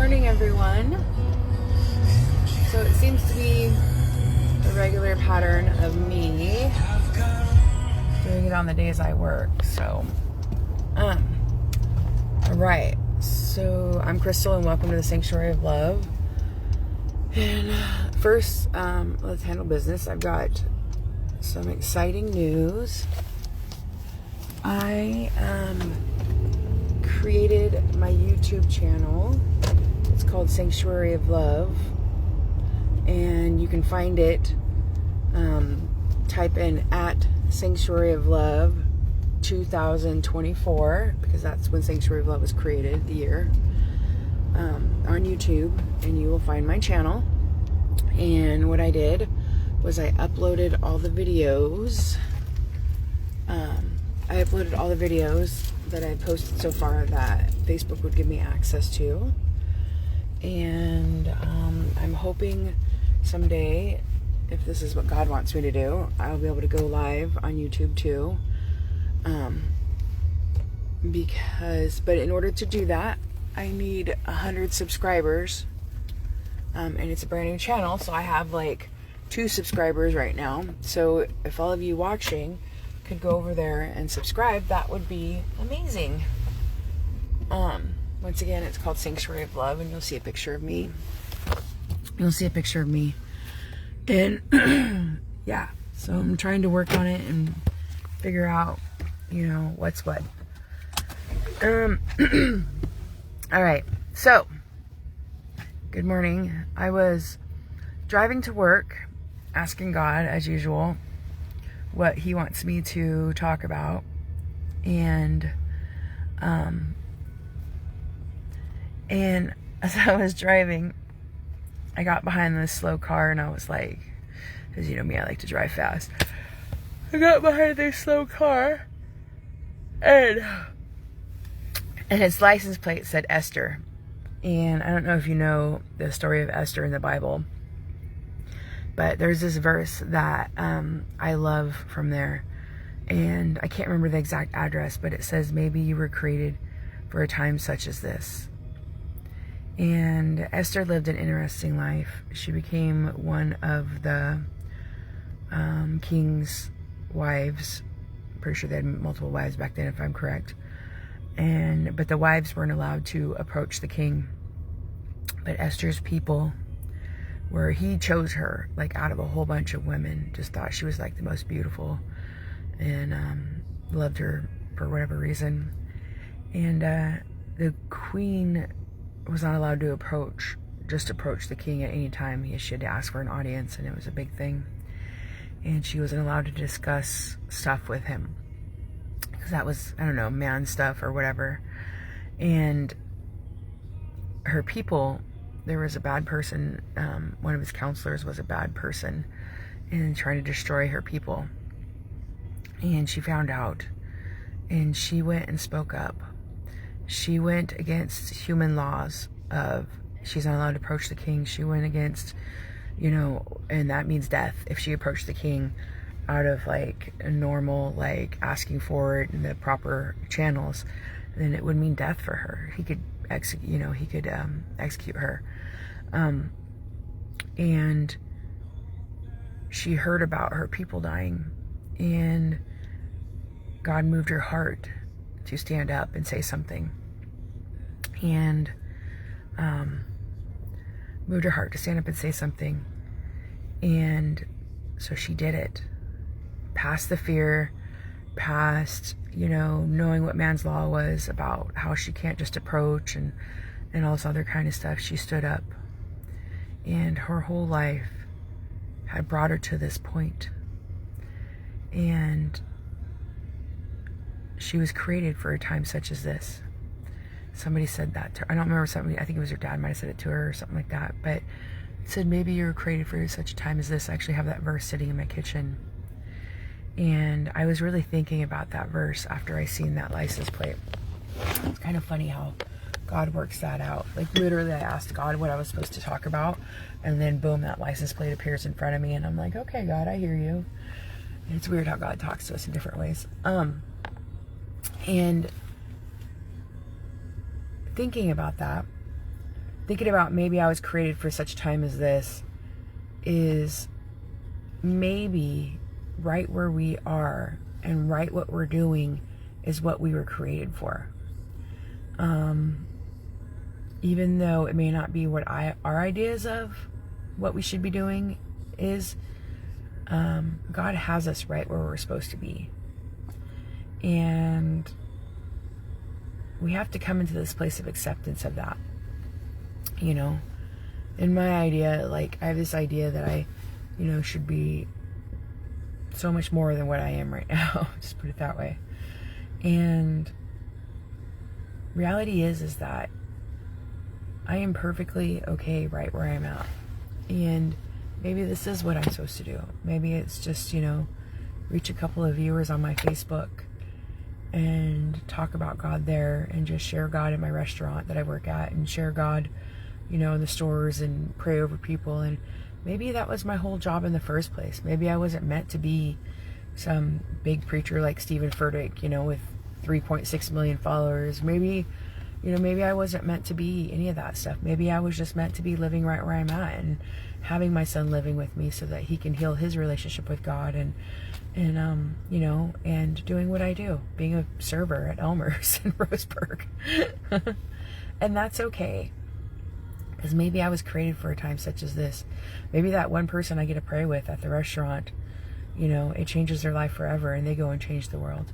morning, everyone. So it seems to be a regular pattern of me doing it on the days I work. So, alright. So I'm Crystal and welcome to the Sanctuary of Love. And first, let's handle business. I've got some exciting news. I created my YouTube channel. It's called Sanctuary of Love, and you can find it. Type in at Sanctuary of Love 2024, because that's when Sanctuary of Love was created, the year, on YouTube, and you will find my channel. And what I did was I uploaded all the videos. I uploaded all the videos that I posted so far that Facebook would give me access to. And I'm hoping someday, if this is what God wants me to do, I'll be able to go live on YouTube too. But in order to do that, I need 100 subscribers. And it's a brand new channel, so I have like 2 subscribers right now. So if all of you watching could go over there and subscribe, that would be amazing. Once again, it's called Sanctuary of Love, and you'll see a picture of me. And yeah, so I'm trying to work on it and figure out, what's what. All right. So, good morning. I was driving to work, asking God, as usual, what He wants me to talk about. And as I was driving, I got behind this slow car, and I was like, because you know me, I like to drive fast. I got behind this slow car, and its license plate said Esther. And I don't know if you know the story of Esther in the Bible, but there's this verse that I love from there, and I can't remember the exact address, but it says, maybe you were created for a time such as this. And Esther lived an interesting life. She became one of the king's wives. I'm pretty sure they had multiple wives back then, if I'm correct. But the wives weren't allowed to approach the king. But Esther's people he chose her, like out of a whole bunch of women, just thought she was like the most beautiful, and loved her for whatever reason. And the queen was not allowed to approach the king at any time. She had to ask for an audience, and it was a big thing. And she wasn't allowed to discuss stuff with him, because that was, I don't know, man stuff or whatever. And her people, there was a bad person, one of his counselors was a bad person and trying to destroy her people. And she found out, and she went and spoke up. She went against human laws of she's not allowed to approach the king. She went against, and that means death. If she approached the king out of like a normal, like asking for it in the proper channels, then it would mean death for her. He could execute her. And she heard about her people dying, and God moved her heart to stand up and say something. And moved her heart to stand up and say something. And so she did it. Past the fear, past, knowing what man's law was about how she can't just approach and all this other kind of stuff. She stood up. And her whole life had brought her to this point. And she was created for a time such as this. Somebody said that to her. I don't remember, I think it was her dad might have said it to her or something like that. But it said, maybe you were created for such a time as this. I actually have that verse sitting in my kitchen. And I was really thinking about that verse after I seen that license plate. It's kind of funny how God works that out. Like literally I asked God what I was supposed to talk about, and then boom, that license plate appears in front of me, and I'm like, okay, God, I hear you. And it's weird how God talks to us in different ways. And thinking about that, thinking about maybe I was created for such a time as this is maybe right where we are and right what we're doing is what we were created for. Even though it may not be what our ideas of what we should be doing is, God has us right where we're supposed to be. And we have to come into this place of acceptance of that. You know, in my idea, like, I have this idea that I, you know, should be so much more than what I am right now. Just put it that way. And reality is that I am perfectly okay right where I'm at. And maybe this is what I'm supposed to do. Maybe it's just, you know, reach a couple of viewers on my Facebook and talk about God there, and just share God in my restaurant that I work at, and share God, you know, in the stores, and pray over people. And maybe that was my whole job in the first place. Maybe I wasn't meant to be some big preacher like Stephen Furtick, you know, with 3.6 million followers. Maybe, you know, maybe I wasn't meant to be any of that stuff. Maybe I was just meant to be living right where I'm at, and having my son living with me so that he can heal his relationship with God, and you know, and doing what I do, being a server at Elmer's in Roseburg. And that's okay. Because maybe I was created for a time such as this. Maybe that one person I get to pray with at the restaurant, you know, it changes their life forever, and they go and change the world.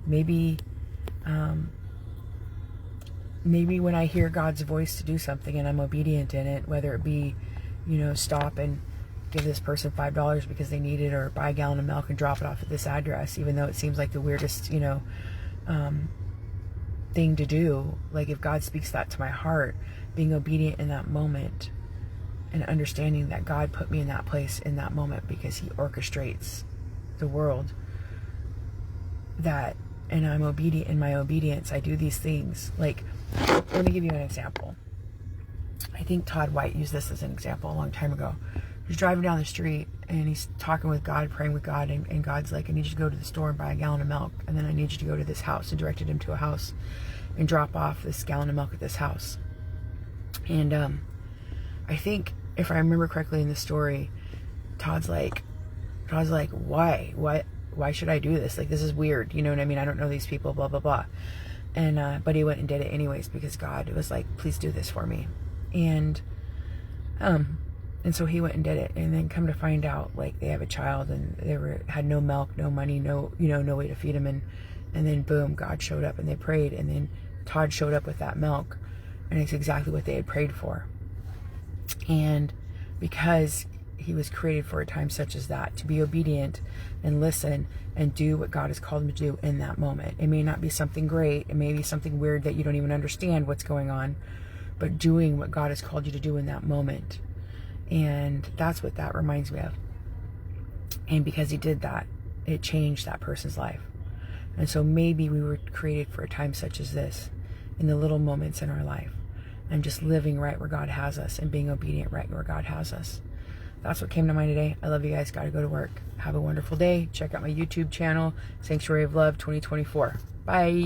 Maybe maybe when I hear God's voice to do something and I'm obedient in it, whether it be, you know, stop and give this person $5 because they need it, or buy a gallon of milk and drop it off at this address, even though it seems like the weirdest, you know, thing to do. Like, if God speaks that to my heart, being obedient in that moment, and understanding that God put me in that place in that moment because he orchestrates the world, that, and I'm obedient in my obedience, I do these things. Like, let me give you an example. I think Todd White used this as an example a long time ago. He's driving down the street and he's talking with God, praying with God, and God's like, I need you to go to the store and buy a gallon of milk, and then I need you to go to this house, and directed him to a house and drop off this gallon of milk at this house. And I think, if I remember correctly in the story, Todd's like, why should I do this? Like, this is weird, you know what I mean? I don't know these people, blah, blah, blah. And but he went and did it anyways, because God was like, please do this for me. And so he went and did it, and then come to find out, like, they have a child, and they had no milk, no money, no way to feed him, and then boom, God showed up, and they prayed, and then Todd showed up with that milk, and it's exactly what they had prayed for. And because he was created for a time such as that, to be obedient and listen and do what God has called him to do in that moment. It may not be something great, it may be something weird that you don't even understand what's going on, but doing what God has called you to do in that moment. And that's what that reminds me of. And because he did that, it changed that person's life. And so maybe we were created for a time such as this, in the little moments in our life, and just living right where God has us, and being obedient right where God has us. That's what came to mind today. I love you guys. Gotta go to work. Have a wonderful day. Check out my YouTube channel, Sanctuary of Love 2024. Bye.